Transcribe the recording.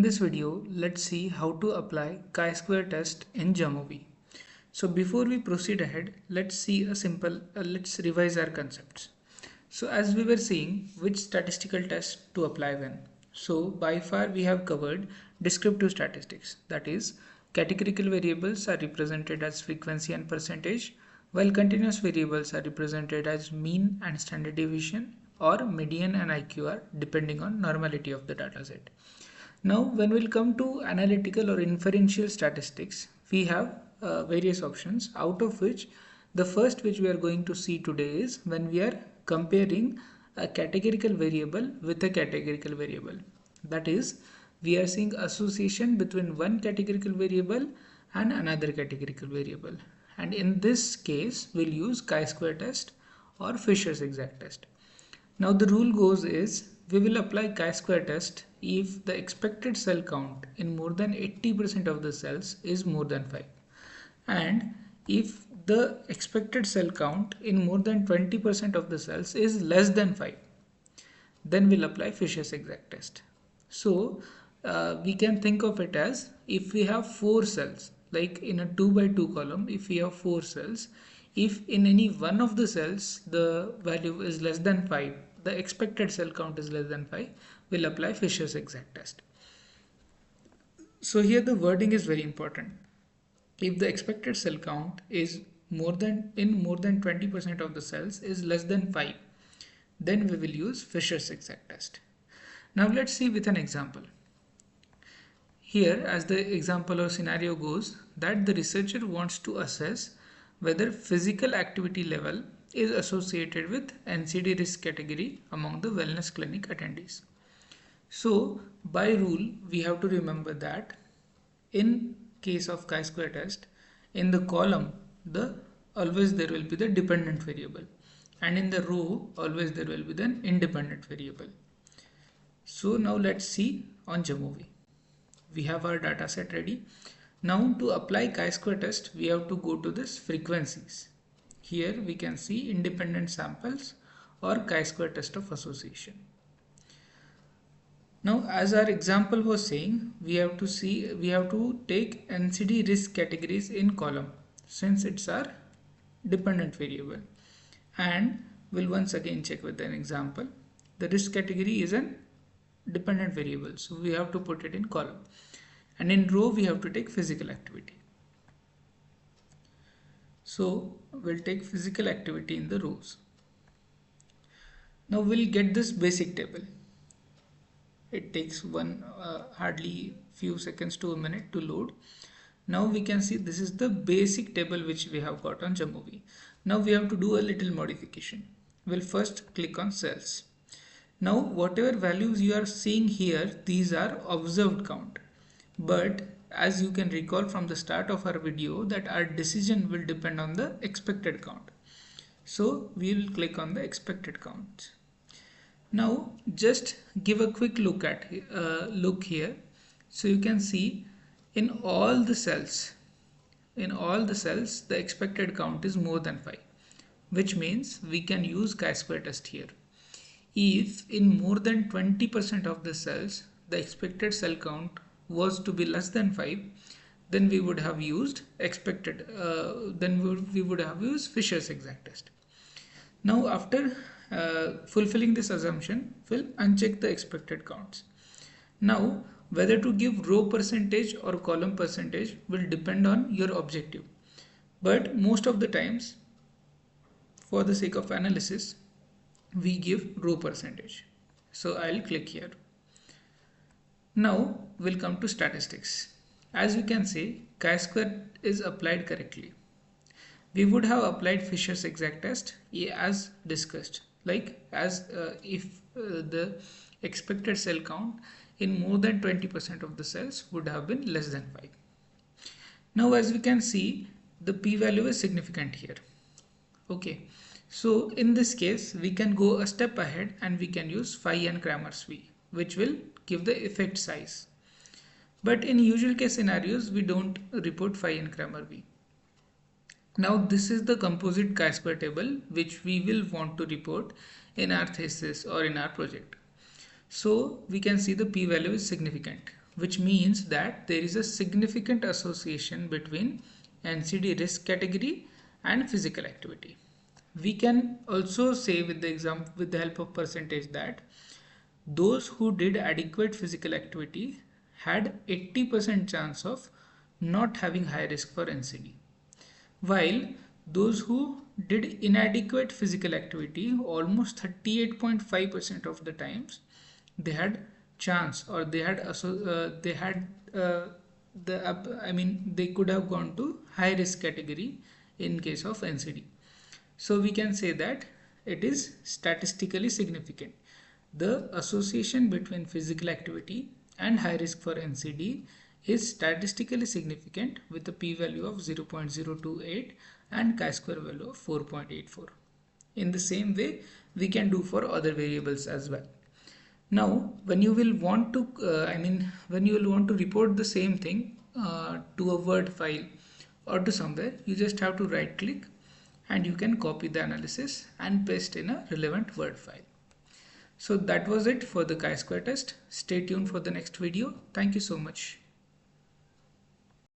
this video, let's see how to apply chi-square test in JAMOVI. So before we proceed ahead, let's revise our concepts. So as we were seeing, which statistical test to apply when. So by far we have covered descriptive statistics, that is, categorical variables are represented as frequency and percentage, while continuous variables are represented as mean and standard deviation, or median and IQR, depending on normality of the dataset. Now, when we'll come to analytical or inferential statistics, we have various options, out of which the first which we are going to see today is when we are comparing a categorical variable with a categorical variable. That is, we are seeing association between one categorical variable and another categorical variable. And in this case, we'll use chi-square test or Fisher's exact test. Now the rule goes is, we will apply chi-square test if the expected cell count in more than 80% of the cells is more than 5, and if the expected cell count in more than 20% of the cells is less than 5, then we'll apply Fisher's exact test. So we can think of it as, if we have 4 cells, like in a 2 by 2 column, if we have 4 cells, if in any one of the cells the value is less than 5, the expected cell count is less than 5, we'll apply Fisher's exact test. So here the wording is very important. If the expected cell count is more than 20% of the cells is less than 5, then we will use Fisher's exact test. Now let's see with an example. Here, as the example or scenario goes, that the researcher wants to assess whether physical activity level is associated with NCD risk category among the wellness clinic attendees. So by rule, we have to remember that in case of chi-square test, in the column always there will be the dependent variable, and in the row always there will be the independent variable. So now let's see on JAMOVI. We have our data set ready. Now to apply chi-square test, we have to go to this frequencies. Here we can see independent samples or chi-square test of association. Now, as our example was saying, we have to take NCD risk categories in column, since it's our dependent variable, and we'll once again check with an example. The risk category is an dependent variable, so we have to put it in column, and in row we have to take physical activity. So we'll take physical activity in the rows. Now we'll get this basic table. It takes hardly few seconds to a minute to load. Now we can see this is the basic table which we have got on JAMOVI. Now we have to do a little modification. We'll first click on cells. Now whatever values you are seeing here, these are observed count. But as you can recall from the start of our video, that our decision will depend on the expected count. So we will click on the expected count. Now just give a quick look here. So you can see in all the cells the expected count is more than 5, which means we can use chi-square test here. If in more than 20% of the cells the expected cell count was to be less than 5, then we would have used we would have used Fisher's exact test. Now after fulfilling this assumption, we'll uncheck the expected counts. Now whether to give row percentage or column percentage will depend on your objective, but most of the times, for the sake of analysis, we give row percentage. So I'll click here. Now we'll come to statistics. As you can see, chi-square is applied correctly. We would have applied Fisher's exact test as discussed, like if the expected cell count in more than 20% of the cells would have been less than 5. Now as we can see, the p-value is significant here. Okay, so in this case we can go a step ahead and we can use phi n Cramer's V, which will give the effect size. But in usual case scenarios, we don't report phi n Cramer V. Now this is the composite chi-square table which we will want to report in our thesis or in our project. So we can see the p-value is significant, which means that there is a significant association between NCD risk category and physical activity. We can also say with the help of percentage that those who did adequate physical activity had 80% chance of not having high risk for NCD, while those who did inadequate physical activity, almost 38.5% of the times, they had chance, or they had they could have gone to high risk category in case of NCD. So we can say that it is statistically significant. The association between physical activity and high risk for NCD is statistically significant with a p-value of 0.028 and chi-square value of 4.84. In the same way, we can do for other variables as well. Now, when you will want to, when you will want to report the same thing to a Word file or to somewhere, you just have to right click and you can copy the analysis and paste in a relevant Word file. So that was it for the chi-square test. Stay tuned for the next video. Thank you so much.